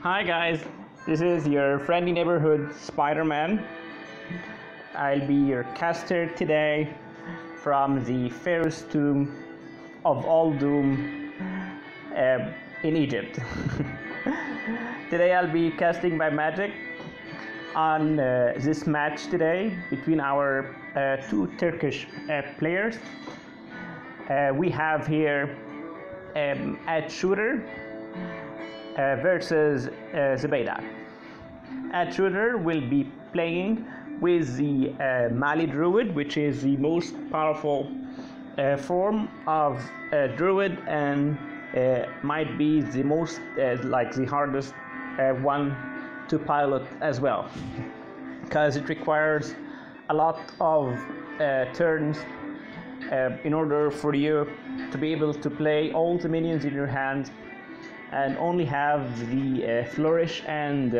Hi guys, this is your friendly neighborhood Spider-Man. I'll be your caster today from the fairest tomb of all doom in Egypt. Today I'll be casting my magic on this match today between our two Turkish players. We have here Ad Shooter versus Zubaydah. Ad Shooter will be playing with the Mali Druid, which is the most powerful form of Druid and might be the most like the hardest one to pilot as well, because it requires a lot of turns in order for you to be able to play all the minions in your hand and only have the Flourish and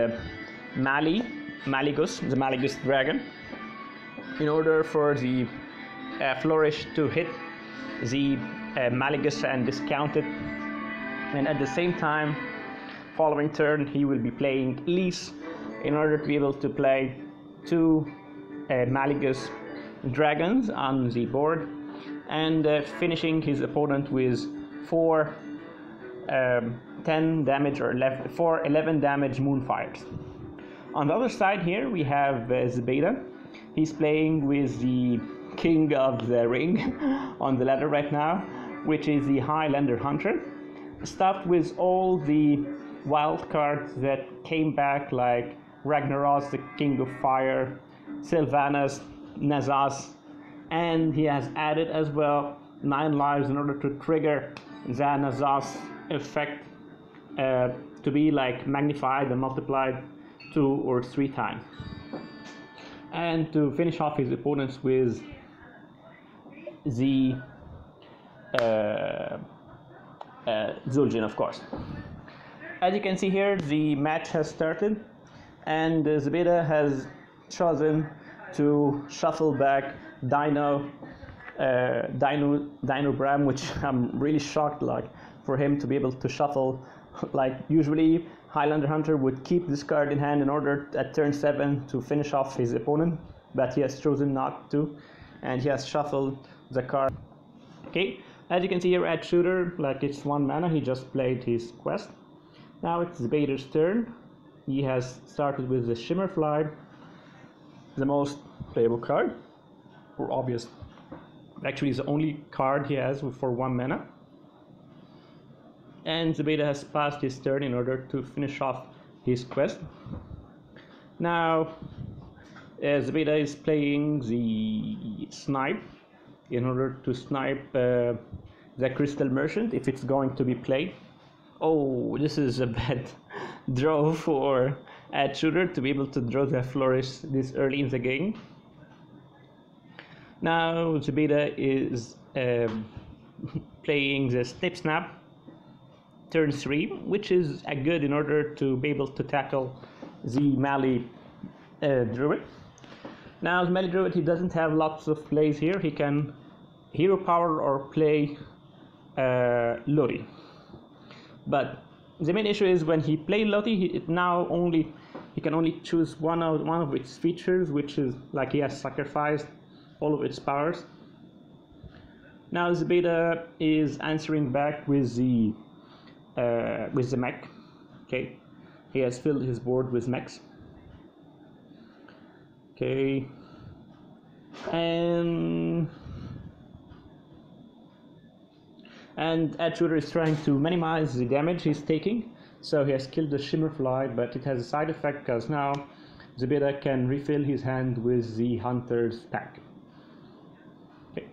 Malygos, the Malygos dragon, in order for the Flourish to hit the Malygos and discount it. And at the same time, following turn, he will be playing Lys in order to be able to play two Malygos dragons on the board and finishing his opponent with 10 damage or 11 damage Moonfires. On the other side here we have Zubaydah. He's playing with the King of the Ring on the ladder right now, which is the Highlander Hunter, stuffed with all the wild cards that came back, like Ragnaros, the King of Fire, Sylvanas, Nazas, and he has added as well 9 lives in order to trigger the Nazas effect to be like magnified and multiplied 2 or 3 times, and to finish off his opponents with the Zul'jin, of course. As you can see here, the match has started, and Zubaydah has chosen to shuffle back Dino Bram, which I'm really shocked like for him to be able to shuffle. Like usually Highlander Hunter would keep this card in hand in order at turn 7 to finish off his opponent, but he has chosen not to, and he has shuffled the card. Okay, as you can see here, Ad Shooter, like it's 1 mana, he just played his quest. Now it's Zubaydah's turn. He has started with the Shimmerfly, the most playable card, for obvious. Actually, it's the only card he has for 1 mana. And Zubaydah has passed his turn in order to finish off his quest. Now, Zubaydah is playing the Snipe in order to snipe the Crystal Merchant if it's going to be played. Oh, this is a bad draw for Ad Shooter to be able to draw the Flourish this early in the game. Now Zubaydah is playing the Snip Snap turn 3, which is a good in order to be able to tackle the Mali Druid. Now the Mali Druid, he doesn't have lots of plays here. He can hero power or play Loti. But the main issue is when he plays Loti, he can only choose one of its features, which is like he has sacrificed all of its powers. Now Zubaydah is answering back with the mech. Okay, he has filled his board with mechs. Okay, and Ad Shooter is trying to minimize the damage he's taking, so he has killed the Shimmerfly, but it has a side effect because now Zubaydah can refill his hand with the Hunter's pack. Okay,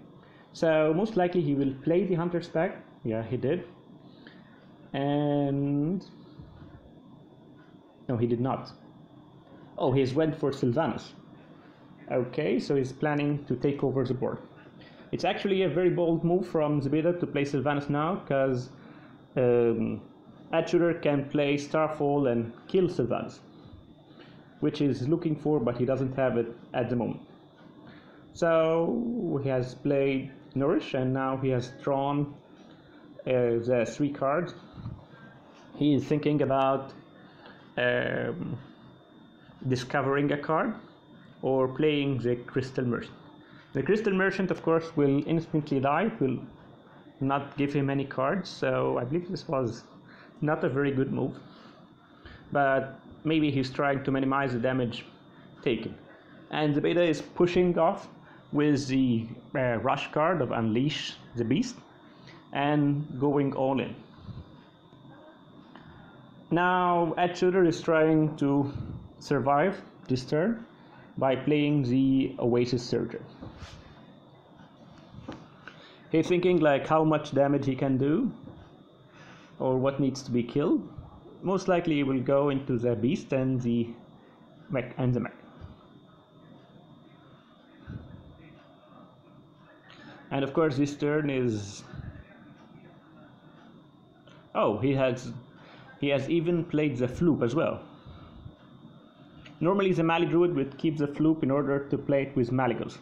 so most likely he will play the Hunter's pack. Yeah, he did. And no, he did not. Oh, he's went for Sylvanas. Okay, so he's planning to take over the board. It's actually a very bold move from Zubaydah to play Sylvanas now, because Ad Shooter can play Starfall and kill Sylvanas, which he's looking for, but he doesn't have it at the moment. So he has played Nourish, and now he has drawn the 3 cards. He is thinking about um, discovering a card or playing the Crystal Merchant. The Crystal Merchant, of course, will instantly die. It will not give him any cards, so I believe this was not a very good move. But maybe he's trying to minimize the damage taken. And the beta is pushing off with the rush card of Unleash the Beast and going all in. Now Edge is trying to survive this turn by playing the Oasis Surger. He's thinking like how much damage he can do or what needs to be killed. Most likely he will go into the Beast and the Mech. And of course this turn is... oh, he has even played the Floop as well. Normally the Mali Druid would keep the Floop in order to play it with Malygos.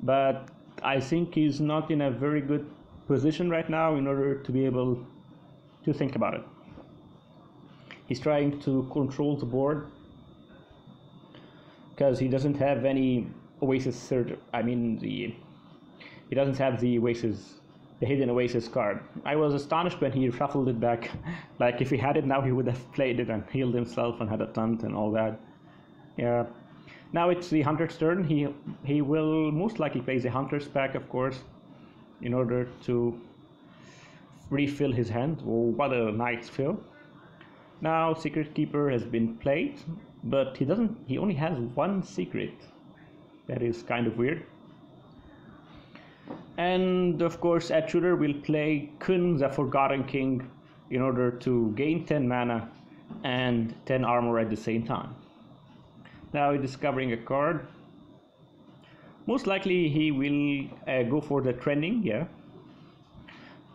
But I think he's not in a very good position right now in order to be able to think about it. He's trying to control the board because he doesn't have any Oasis Surge. He doesn't have the hidden Oasis card. I was astonished when he shuffled it back. Like if he had it now, he would have played it and healed himself and had a taunt and all that. Yeah. Now it's the Hunter's turn. He will most likely play the Hunter's pack, of course, in order to refill his hand. Oh, what a nice fill. Now Secret Keeper has been played, but he only has one secret. That is kind of weird. And of course Edge will play Kun the Forgotten King in order to gain 10 mana and 10 armor at the same time. Now he's discovering a card. Most likely he will go for the trending, yeah,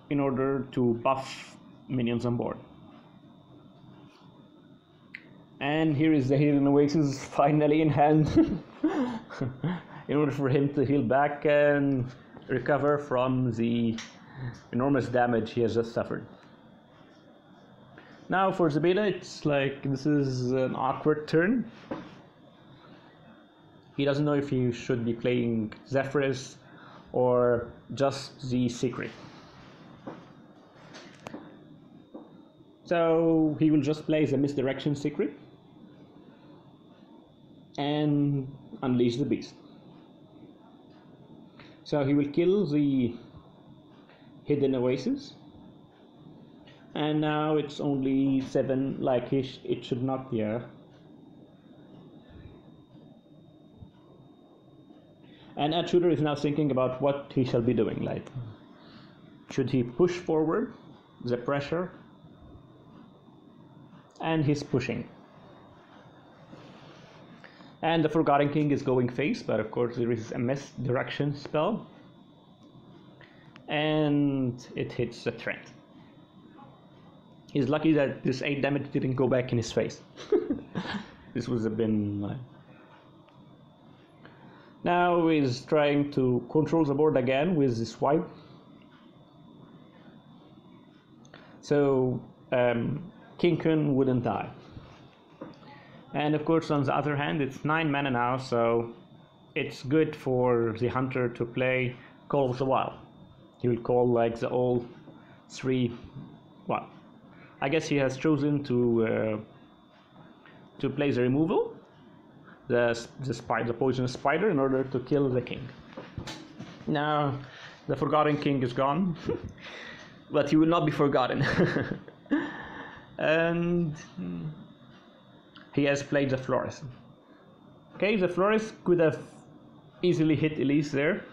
in order to buff minions on board. And here is the Hidden Oasis finally in hand in order for him to heal back and recover from the enormous damage he has just suffered. Now for the beta, it's like this is an awkward turn. He doesn't know if he should be playing Zephrys or just the Secret. So he will just play the Misdirection Secret and Unleash the Beast. So he will kill the Hidden Oasis. And now it's only 7, like it should not be. Yeah. And Edge is now thinking about what he shall be doing. Like, should he push forward the pressure? And he's pushing. And the Forgotten King is going face, but of course there is a Misdirection spell. And it hits the Trent. He's lucky that this 8 damage didn't go back in his face. This would have been... Now he's trying to control the board again with this swipe. So King Kun wouldn't die. And of course on the other hand it's 9 mana now, so it's good for the Hunter to play Call of the Wild. He will call like the all 3, well, I guess he has chosen to play the removal, the poisonous spider, in order to kill the king. Now the Forgotten King is gone, but he will not be forgotten. And he has played the Florist. Okay, the Florist could have easily hit Elise there,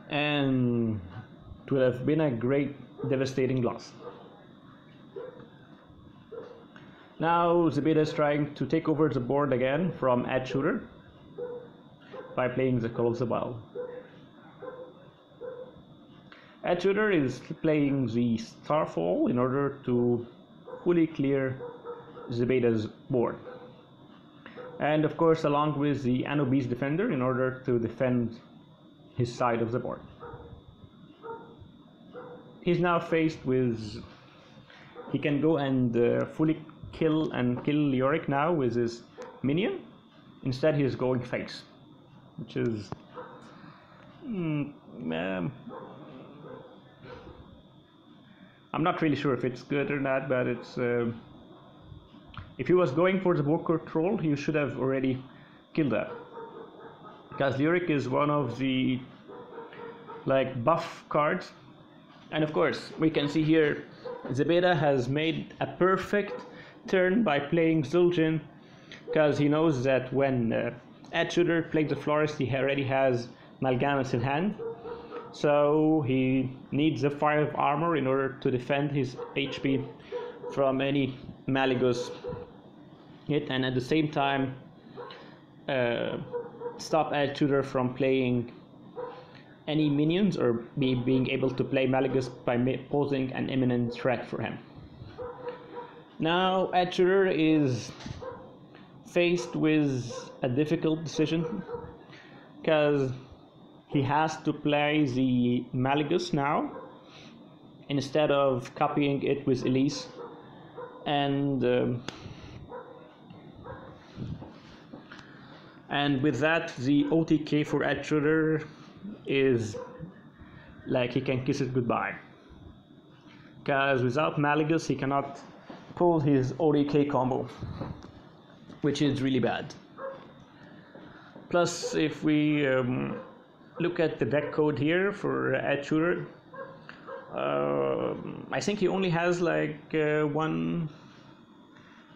and it would have been a great devastating loss. Now Zebeda is trying to take over the board again from Edge Shooter by playing the Call of the Wild. Edge Shooter is playing the Starfall in order to fully clear Zebeda's board. And of course along with the Anubis Defender in order to defend his side of the board. He's now faced with... he can go and fully kill Leoric now with his minion. Instead, he's going face, which is I'm not really sure if it's good or not, but it's if he was going for the board control, he should have already killed that, because Leoric is one of the like buff cards. And of course we can see here Zebeda has made a perfect turn by playing Zul'jin, because he knows that when Edgeshooter plays the Florist, he already has Mal'Ganis in hand, so he needs the 5 armor in order to defend his HP from any Malygos hit, and at the same time stop Edgeshooter from playing any minions or being able to play Malygos by posing an imminent threat for him. Now Edgeshooter is faced with a difficult decision, because he has to play the Malygos now instead of copying it with Elise, and with that the OTK for Edgeshooter is like he can kiss it goodbye, because without Malygos he cannot pull his OTK combo, which is really bad. Plus, if we look at the deck code here for Edgeshooter, I think he only has like one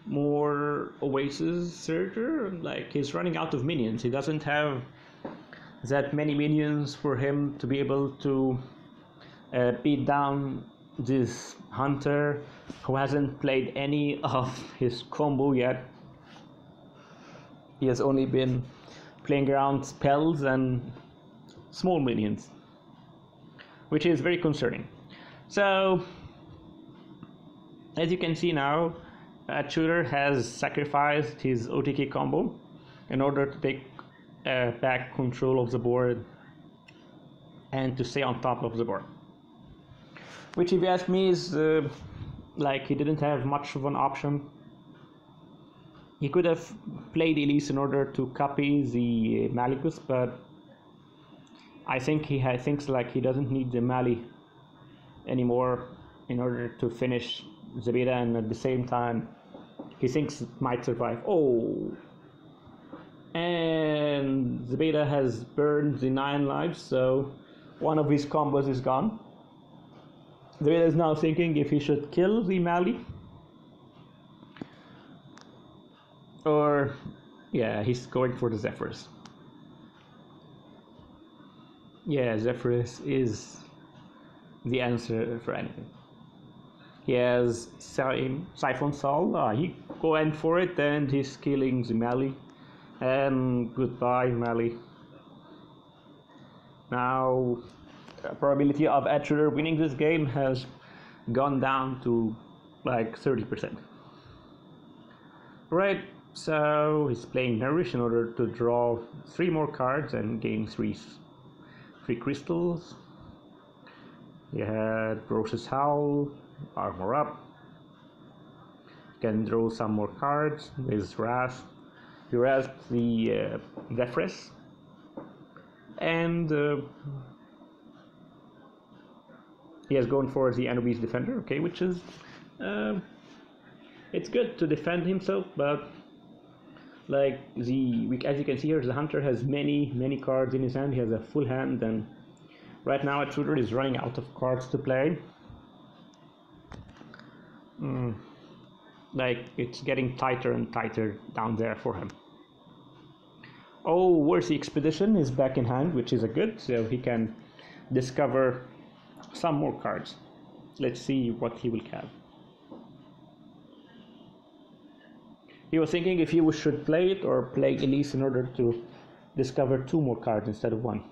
more Oasis Surger. Like, he's running out of minions. He doesn't have that many minions for him to be able to beat down this Hunter who hasn't played any of his combo yet. He has only been playing around spells and small minions, which is very concerning. So as you can see now, Edgeshooter has sacrificed his OTK combo in order to take back control of the board and to stay on top of the board, which, if you ask me, is like he didn't have much of an option. He could have played Elise in order to copy the Malygos, but I think he thinks like he doesn't need the Mali anymore in order to finish Zebeda, and at the same time he thinks it might survive. Oh, and Zebeda has burned the 9 lives, so one of his combos is gone. Zebeda is now thinking if he should kill the Mali, or yeah, he's going for the Zephyrus. Yeah, Zephyrus is the answer for anything. He has Siphon Sol. He went for it, and he's killing the Mali. And goodbye, Mali. Now, probability of Edgeshooter winning this game has gone down to like 30%. Right, so he's playing Nourish in order to draw 3 more cards and gain 3 crystals. He had Ferocious Howl, Armor Up. Can draw some more cards with Wrath. He rasped the Zephyrus, and he has gone for the Anubis Defender, okay, which is it's good to defend himself, but like as you can see here, the Hunter has many cards in his hand. He has a full hand, and right now Edgeshooter is running out of cards to play. Like, it's getting tighter and tighter down there for him. Oh, Worthy Expedition is back in hand, which is a good, so he can discover some more cards. Let's see what he will have. He was thinking if he should play it or play Elise in order to discover 2 more cards instead of 1.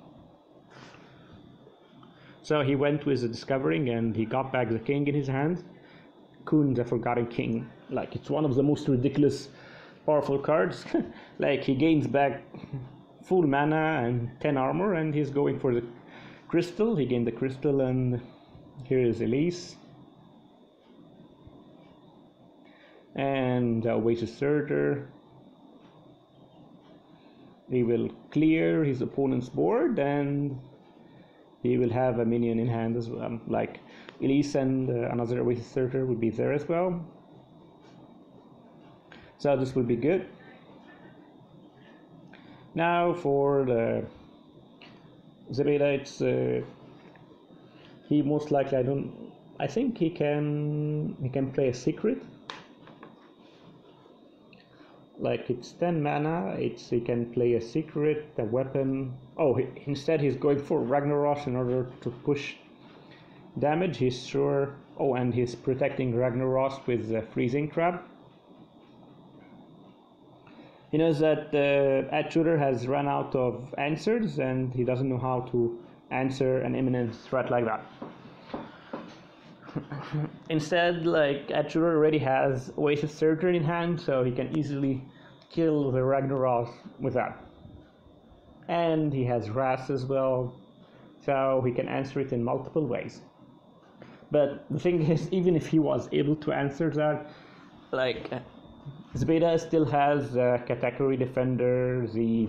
So he went with the discovering, and he got back the king in his hand. Khun, the Forgotten King. Like, it's one of the most ridiculous powerful cards. Like, he gains back full mana and 10 armor, and he's going for the crystal. He gained the crystal, and here is Elise. and Oasis Surtur. He will clear his opponent's board, and he will have a minion in hand as well. Like Elise and another Oasis Surtur will be there as well. So this will be good. Now for the Zebeda, it's he most likely I think he can play a secret. Like it's 10 mana, he can play a secret, a weapon. Oh, instead he's going for Ragnaros in order to push damage. He's sure. Oh, and he's protecting Ragnaros with the Freezing Trap. He knows that Edge Shooter has run out of answers, and he doesn't know how to answer an imminent threat like that. Instead, like Edge Shooter already has Oasis Surtur in hand, so he can easily kill the Ragnaros with that. And he has Ras as well, so he can answer it in multiple ways. But the thing is, even if he was able to answer that, like Zebeda still has Katakuri Defender, the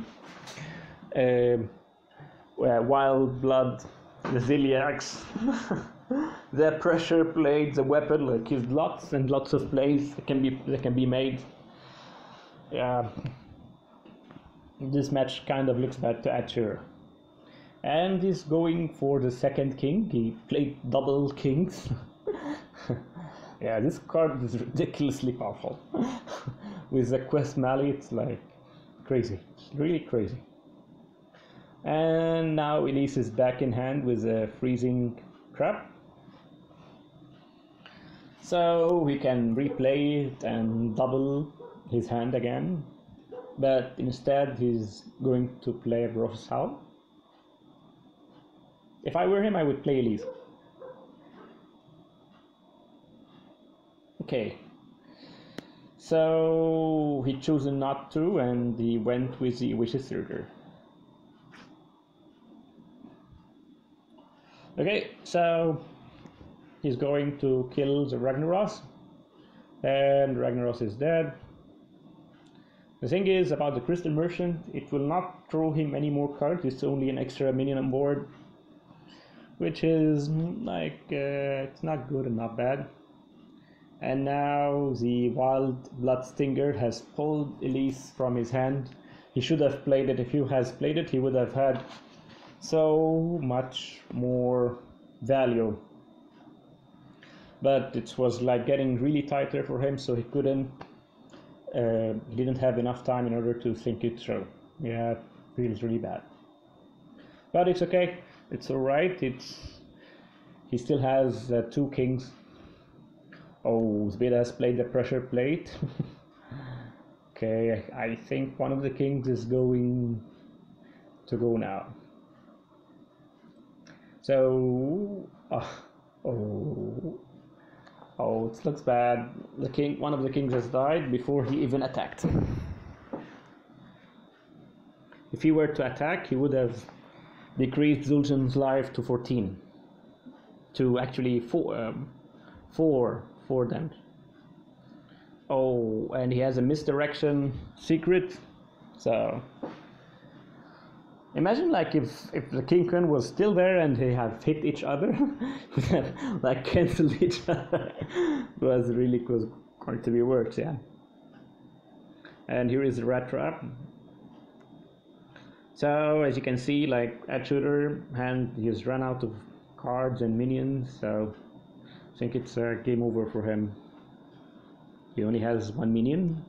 Wild Blood, the Ziliax, the Pressure Plate, the weapon. Like he's lots and lots of plays that can be made. Yeah, this match kind of looks bad to Atcher. And he's going for the second king. He played double kings. Yeah, this card is ridiculously powerful. With the Quest Mali, it's like crazy. It's really crazy. And now Elise is back in hand with a Freezing Trap. So we can replay it and double his hand again. But instead he's going to play a Gross Howl. If I were him, I would play Elise. Okay, so he chosen not to, and he went with the Oasis Surtur. Okay, so he's going to kill the Ragnaros, and Ragnaros is dead. The thing is about the Crystal Merchant, it will not throw him any more cards. It's only an extra minion on board, which is like it's not good and not bad. And now the Wild Blood Stinger has pulled Elise from his hand. He should have played it. If he has played it, he would have had so much more value. But it was like getting really tighter for him, so he couldn't. He didn't have enough time in order to think it through. Yeah, it feels really bad. But it's okay. It's all right. He still has 2 kings. Oh, Zebeda has played the Pressure Plate. Okay, I think one of the kings is going to go now. So, oh, it looks bad. One of the kings has died before he even attacked. If he were to attack, he would have decreased Zul'jin's life to 14. To actually 4 damage. Oh, and he has a misdirection secret. So imagine like if the King Kun was still there and they have hit each other, like cancelled each other. It was going to be worse, yeah. And here is the Rat Trap. So as you can see, like Edge Shooter, and he's run out of cards and minions, so I think it's a game over for him. He only has 1 minion.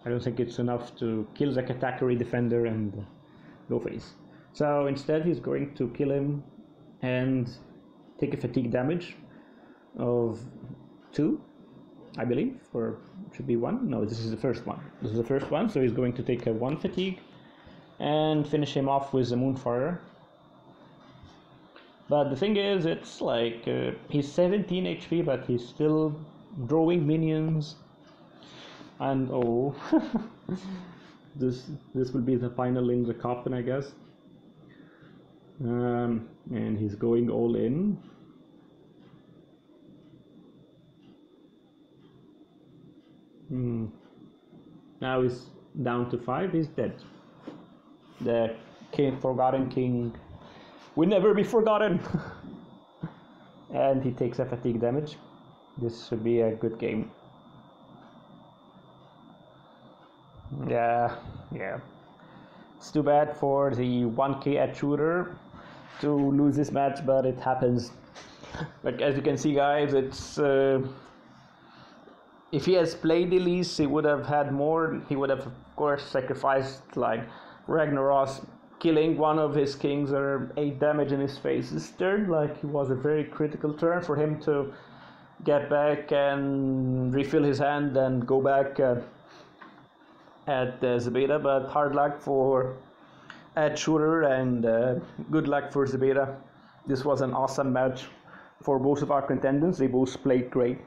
I don't think it's enough to kill the Katakuri Defender and go face. So instead he's going to kill him and take a fatigue damage of 2, I believe, or it should be 1. No, this is the first one. This is the first one, so he's going to take a 1 fatigue and finish him off with the Moonfire. But the thing is, it's like he's 17 HP, but he's still drawing minions. And oh, this will be the final in the coffin, I guess. And he's going all in. Hmm. Now he's down to 5. He's dead. The forgotten king will never be forgotten. And he takes a fatigue damage. This should be a good game. Yeah, yeah. It's too bad for the 1k at shooter to lose this match, but it happens. Like as you can see, guys, it's if he has played Elise, he would have had more. He would have, of course, sacrificed like Ragnaros, killing one of his kings or 8 damage in his face. This turn, like, it was a very critical turn for him to get back and refill his hand and go back at Zebeda. But hard luck for Ed Shooter and good luck for Zebeda. This was an awesome match for both of our contenders. They both played great.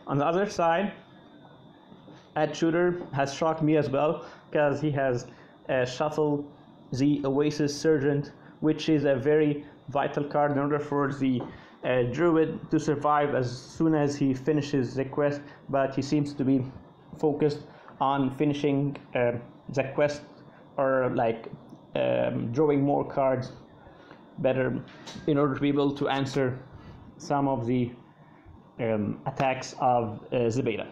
On the other side, Ed Shooter has shocked me as well, because he has shuffled the Oasis Sergeant, which is a very vital card in order for the Druid to survive as soon as he finishes the quest, but he seems to be focused on finishing the quest, or like drawing more cards better in order to be able to answer some of the attacks of the beta.